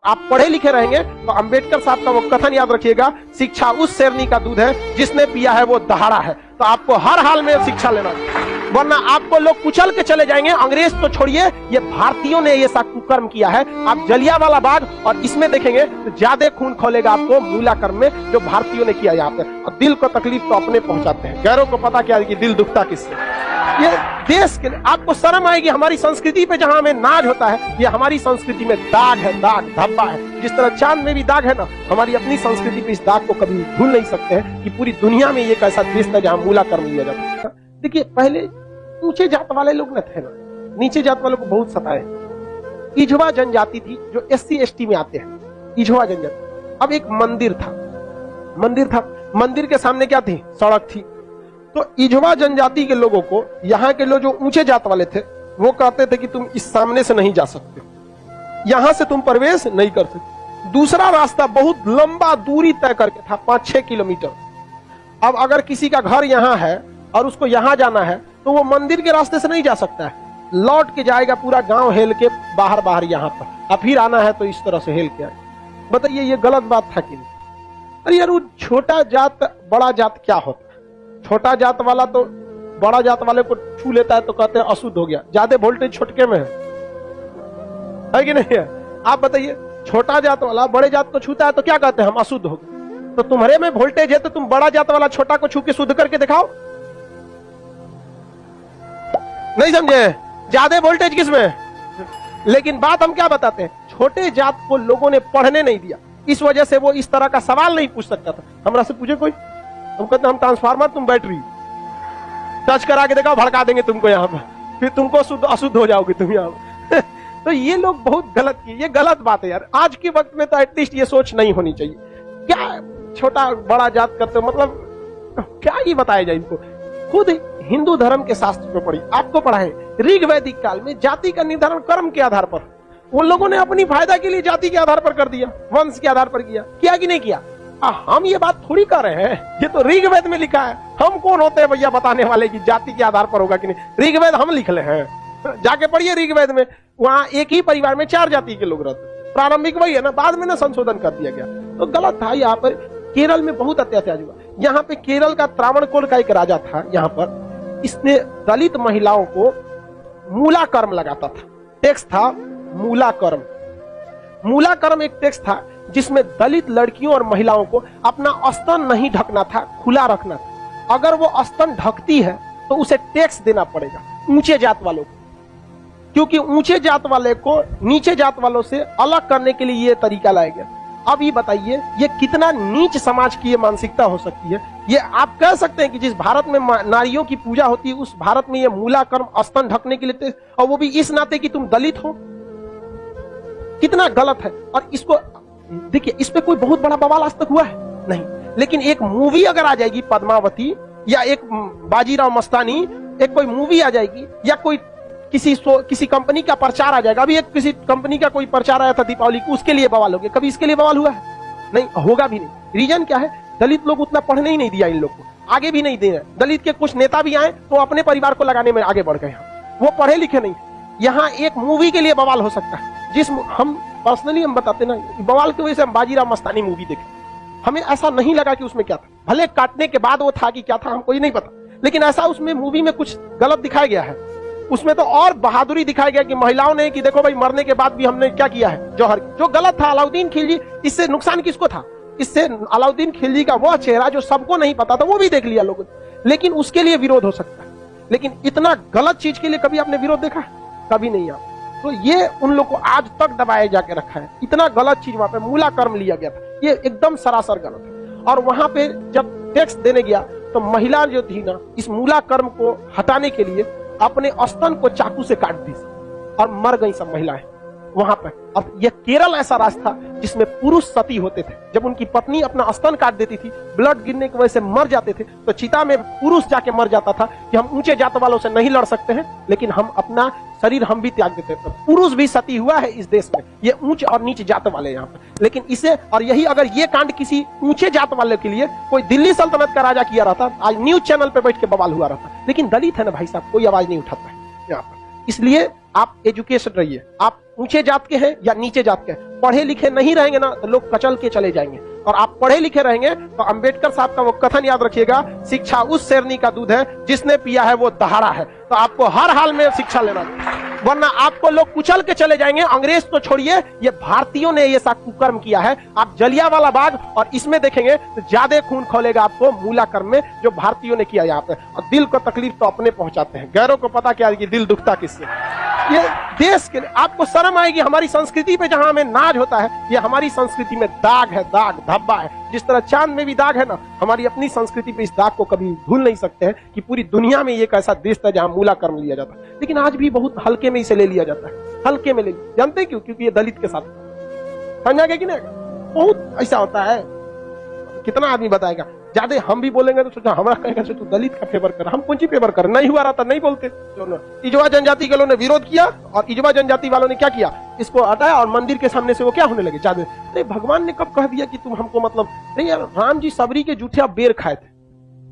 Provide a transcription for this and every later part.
आप पढ़े लिखे रहेंगे तो अंबेडकर साहब का वो कथन याद रखिएगा, शिक्षा उस शेरनी का दूध है जिसने पिया है वो दहाड़ा है। तो आपको हर हाल में शिक्षा लेना है, वरना आपको लोग कुचल के चले जाएंगे। अंग्रेज तो छोड़िए, ये भारतीयों ने ये सा कुकर्म किया है। आप जलियांवाला बाग और इसमें देखेंगे तो ज्यादा खून खोलेगा आपको मूला कर्म में, जो भारतीयों ने किया यहाँ पे। और दिल को तकलीफ तो अपने पहुंचाते हैं, गैरों को पता क्या है कि दिल दुखता किससे। ये देश के लिए आपको शर्म आएगी। हमारी संस्कृति पे जहां हमें नाज होता है, ये हमारी संस्कृति में दाग है, दाग धब्बा है। जिस तरह चांद में भी दाग है ना, हमारी अपनी संस्कृति पे इस दाग को कभी भूल नहीं सकते हैं कि पूरी दुनिया में ये एक ऐसा देश था जहां मूला कर्म लिया जाता था। देखिए पहले ऊंचे जात वाले लोग न थे ना, नीचे जात वालों को बहुत सताए। इझवा जनजाति थी जो SC ST में आते हैं, इझवा जनजाति। अब एक मंदिर था, मंदिर के सामने क्या थी? सड़क थी। तो इझवा जनजाति के लोगों को, यहाँ के लोग जो ऊंचे जात वाले थे, वो कहते थे कि तुम इस सामने से नहीं जा सकते, यहां से तुम प्रवेश नहीं कर सकते। दूसरा रास्ता बहुत लंबा दूरी तय करके था, 5-6 किलोमीटर। अब अगर किसी का घर यहाँ है और उसको यहाँ जाना है तो वो मंदिर के रास्ते से नहीं जा सकता है, लौट के जाएगा पूरा गांव हेल के बाहर यहाँ पर, अब फिर आना है तो इस तरह से हेल के आएगा। बताइए ये गलत बात था कि नहीं? अरे यार वो छोटा जात बड़ा जात क्या होता है? छोटा जात वाला तो बड़ा जात वाले को छू लेता है तो कहते हैं अशुद्ध हो गया। ज्यादा वोल्टेज छोटके में है कि नहीं है? आप बताइए, छोटा जात वाला बड़े जात को छूता है तो क्या कहते हैं? हम अशुद्ध हो गए। तो तुम्हारे में वोल्टेज है तो तुम बड़ा जात वाला छोटा को छू के शुद्ध करके दिखाओ। नहीं समझे? ज्यादा वोल्टेज किसमें? लेकिन बात हम क्या बताते हैं, छोटे जात को लोगों ने पढ़ने नहीं दिया, इस वजह से वो इस तरह का सवाल नहीं पूछ सकता था। हमरा से पूछे कोई, हम कहते हम ट्रांसफार्मर, तुम बैटरी, टच करा के देखा भड़का देंगे तुमको यहाँ पर, फिर तुमको अशुद्ध हो जाओगे तुम यहाँ पर। तो ये लोग बहुत गलत किए, ये गलत बात है यार। आज के वक्त में तो एटलीस्ट ये सोच नहीं होनी चाहिए। क्या छोटा बड़ा जात करते हो, मतलब क्या ही बताया जाए इनको। खुद हिंदू धर्म के शास्त्र में पढ़ी, आपको पढ़ाए, ऋग वैदिक काल में जाति का निर्धारण कर्म के आधार पर उन लोगों ने अपनी फायदा के लिए जाति के आधार पर कर दिया, वंश के आधार पर किया कि नहीं किया? हम ये बात थोड़ी कर रहे हैं, ये तो ऋग्वेद में लिखा है। हम कौन होते हैं भैया बताने वाले कि जाति के आधार पर होगा कि नहीं? ऋग्वेद हम लिख ले हैं, जाके पढ़िए ऋग्वेद में। वहां एक ही परिवार में 4 जाति के लोग रहते, प्रारंभिक वही है ना, बाद में ना संशोधन कर दिया गया। तो गलत था। यहाँ पर केरल में बहुत अत्याचार हुआ। यहाँ पे केरल का त्रावणकोर का एक राजा था, यहाँ पर इसने दलित महिलाओं को मूला कर्म लगाता था। टैक्स था मूला कर्म। मूला कर्म एक टैक्स था जिसमें दलित लड़कियों और महिलाओं को अपना स्तन नहीं ढकना था, खुला रखना था। अगर वो स्तन ढकती है तो उसे टैक्स देना पड़ेगा ऊंचे जात वालों को, क्योंकि ऊंचे जात वाले को नीचे जात वालों से अलग करने के लिए ये तरीका लाया गया। अब ये बताइए ये कितना नीच समाज की ये मानसिकता हो सकती है। ये आप कह सकते हैं कि जिस भारत में नारियों की पूजा होती है उस भारत में ये मूला कर्म स्तन ढकने के लिए, और वो भी इस नाते कि तुम दलित हो, कितना गलत है। और इसको देखिए, इस पे कोई बहुत बड़ा बवाल आज तक हुआ है नहीं, लेकिन एक मूवी अगर आ जाएगी पद्मावती, या एक बाजीराव मस्तानी, एक कोई मूवी आ जाएगी, या कोई किसी कंपनी का प्रचार आ जाएगा। अभी एक किसी कंपनी का कोई प्रचार आया था दीपावली को, उसके लिए बवाल हो गया। कभी इसके लिए बवाल हुआ है? नहीं, होगा भी नहीं। रीजन क्या है? दलित लोग उतना पढ़ने ही नहीं दिया इन लोग को, आगे भी नहीं दे रहे। दलित के कुछ नेता भी आए तो अपने परिवार को लगाने में आगे बढ़ गए, वो पढ़े लिखे नहीं। यहाँ एक मूवी के लिए बवाल हो सकता है, जिस हम पर्सनली हम बताते ना, बवाल की वजह से हम बाजीराव मस्तानी मूवी देखे, हमें ऐसा नहीं लगा कि उसमें क्या था। भले काटने के बाद वो था कि क्या था हमको ही नहीं पता, लेकिन ऐसा उसमें मूवी में कुछ गलत दिखाया गया है। उसमें तो और बहादुरी दिखाया गया कि महिलाओं ने कि देखो भाई मरने के बाद भी हमने क्या किया है, जौहर, जो गलत था। अलाउद्दीन खिलजी, इससे नुकसान किसको था? इससे अलाउद्दीन खिलजी का वह चेहरा जो सबको नहीं पता था वो भी देख लिया लोगों ने, लेकिन उसके लिए विरोध हो सकता है। लेकिन इतना गलत चीज के लिए कभी आपने विरोध देखा? कभी नहीं। आप तो ये उन लोग को आज तक दबाए जाके रखा है। इतना गलत चीज वहां पे मूला कर्म लिया गया था, ये एकदम सरासर गलत है। और वहां पे जब टैक्स देने गया तो महिला जो थी ना, इस मूला कर्म को हटाने के लिए अपने स्तन को चाकू से काट दी और मर गई सब महिलाएं वहां पर। अब यह केरल ऐसा राज्य था जिसमें पुरुष सती होते थे। जब उनकी पत्नी अपना स्तन काट देती थी, ब्लड गिरने की वजह से मर जाते थे, तो चिता में पुरुष जाके मर जाता था कि हम ऊंचे जात वालों से नहीं लड़ सकते हैं, लेकिन हम अपना शरीर हम भी त्याग देते थे। पुरुष भी सती हुआ है इस देश में, ये ऊंच और नीच जात वाले यहाँ पर। लेकिन इसे, और यही अगर ये कांड किसी ऊंचे जात वाले के लिए कोई दिल्ली सल्तनत का राजा किया रहता, आज न्यूज चैनल पे बैठ के बवाल हुआ रहता। लेकिन दलित है ना भाई साहब, कोई आवाज नहीं उठाता है यहाँ पर। इसलिए आप एजुकेशन रहिए, आप ऊंचे जात के हैं या नीचे जात के हैं, पढ़े लिखे नहीं रहेंगे ना तो लोग कचल के चले जाएंगे। और आप पढ़े लिखे रहेंगे तो अंबेडकर साहब का वो कथन याद रखिएगा, शिक्षा उस शेरनी का दूध है जिसने पिया है वो दहाड़ा है। तो आपको हर हाल में शिक्षा लेना चाहिए, वरना आपको लोग कुचल के चले जाएंगे। अंग्रेज तो छोड़िए, ये भारतीयों ने ये सा कुकर्म किया है। आप जलियांवाला बाग और इसमें देखेंगे तो ज्यादा खून खोलेगा आपको मूला कर्म में, जो भारतीयों ने किया यहाँ पे। और दिल को तकलीफ तो अपने पहुंचाते हैं, गैरों को पता क्या कि दिल दुखता किससे। ये देश के लिए आपको शर्म आएगी, हमारी संस्कृति पे जहां हमें नाज होता है, ये हमारी संस्कृति में दाग है, दाग धब्बा है। जिस तरह चांद में भी दाग है ना, हमारी अपनी संस्कृति पे इस दाग को कभी भूल नहीं सकते हैं कि पूरी दुनिया में एक ऐसा देश था जहां मूला कर्म लिया जाता है, लेकिन आज भी बहुत हल्के में इसे ले लिया जाता है, हल्के में ले लिया। जानते क्यों? क्योंकि ये दलित के साथ, समझा गया कि नहीं? बहुत ऐसा होता है, कितना आदमी बताएगा। ज्यादा हम भी बोलेंगे तो सोचा हमारा कहेगा तू दलित का फेवर कर, हम कौन सी फेवर कर, नहीं हुआ रहा था नहीं बोलते। इजवा जनजाति के लोगों ने विरोध किया और इजवा जनजाति वालों ने क्या किया, इसको हटाया और मंदिर के सामने से वो क्या होने लगे, ज्यादा। अरे भगवान ने कब कह दिया कि तुम हमको मतलब नहीं यार, राम जी सबरी के जूठे बेर खाए थे,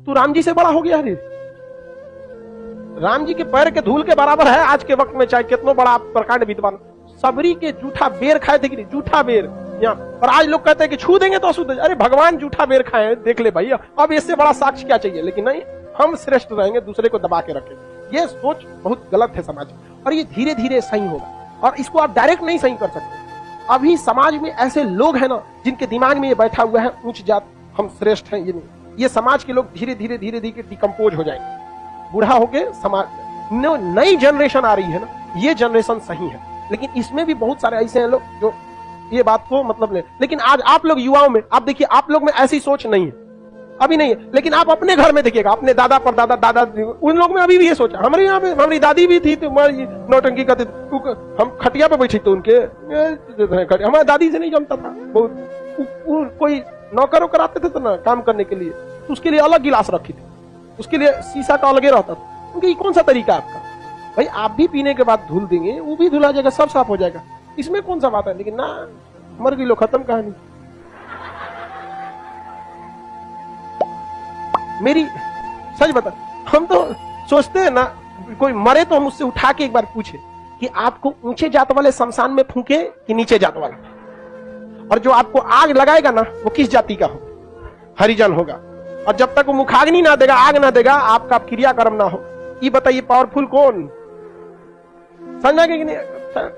तू राम जी से बड़ा हो गया। अरे राम जी के पैर के धूल के बराबर है आज के वक्त में, चाहे कितना बड़ा प्रकांड विद्वान, सबरी के जूठा बेर खाए थे कि नहीं, जूठा बेर यहाँ। और आज लोग कहते हैं कि छू देंगे तो अशुद्ध। अरे भगवान जूठा बेर खाए, देख ले भाई, अब इससे बड़ा साक्ष्य क्या चाहिए। लेकिन नहीं, हम श्रेष्ठ रहेंगे, दूसरे को दबा के रखेंगे। ये सोच बहुत गलत है समाज में, और ये धीरे धीरे सही होगा। और इसको आप डायरेक्ट नहीं सही कर सकते। अभी समाज में ऐसे लोग हैं ना जिनके दिमाग में ये बैठा हुआ है उच्च जात हम श्रेष्ठ हैं, ये नहीं। ये समाज के लोग धीरे धीरे धीरे धीरे डिकम्पोज हो जाएंगे, बूढ़ा होके समाज। नई जनरेशन आ रही है ना, ये जनरेशन सही है, लेकिन इसमें भी बहुत सारे ऐसे हैं लोग जो ये बात को मतलब ले। लेकिन आज आप लोग युवाओं में आप देखिए, आप लोग में ऐसी सोच नहीं है, अभी नहीं है। लेकिन आप अपने घर में देखिएगा, अपने दादा परदादा दादा, उन लोग में अभी भी ये सोच। हमारे यहाँ पे हमारी दादी भी थी तो नौटंकी करते, हम खटिया पे बैठी थे उनके, हमारी दादी से नहीं जमता था बहुत। कोई नौकर वोकर आते थे तो ना काम करने के लिए, तो उसके लिए अलग गिलास रखी थी, उसके लिए शीशा का अलगे रहता था। उनके कौन सा तरीका है आपका? भाई आप भी पीने के बाद धुल देंगे, वो भी धुला जाएगा, सब साफ हो जाएगा, इसमें कौन सा बात है। लेकिन ना, मर गई लो, खत्म कहानी। मेरी सच बता, हम तो सोचते हैं ना, कोई मरे तो हम उससे उठा के एक बार पूछे कि आपको ऊंचे जात वाले शमशान में फूके कि नीचे जात वाले, और जो आपको आग लगाएगा ना वो किस जाति का हो, हरिजन होगा। और जब तक वो मुखाग्नि ना देगा, आग ना देगा, आपका क्रियाकर्म ना हो। ये बताइए पावरफुल कौन? समझा कि नहीं?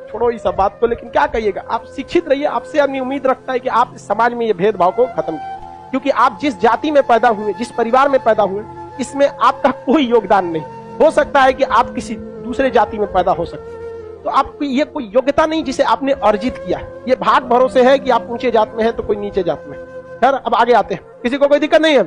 छोड़ो इस सब बात को, लेकिन क्या कहिएगा, आप शिक्षित रहिए। आपसे आदमी उम्मीद रखता है कि आप समाज में ये भेदभाव को खत्म कीजिए, क्योंकि आप जिस जाति में पैदा हुए, जिस परिवार में पैदा हुए, इसमें आपका कोई योगदान नहीं। हो सकता है कि आप किसी दूसरे जाति में पैदा हो सकते, तो आपकी ये कोई योग्यता नहीं जिसे आपने अर्जित किया है। ये भाग भरोसे है कि आप ऊंचे जात में हैं तो कोई नीचे जात में है। खैर अब आगे आते हैं, किसी को कोई दिक्कत नहीं है।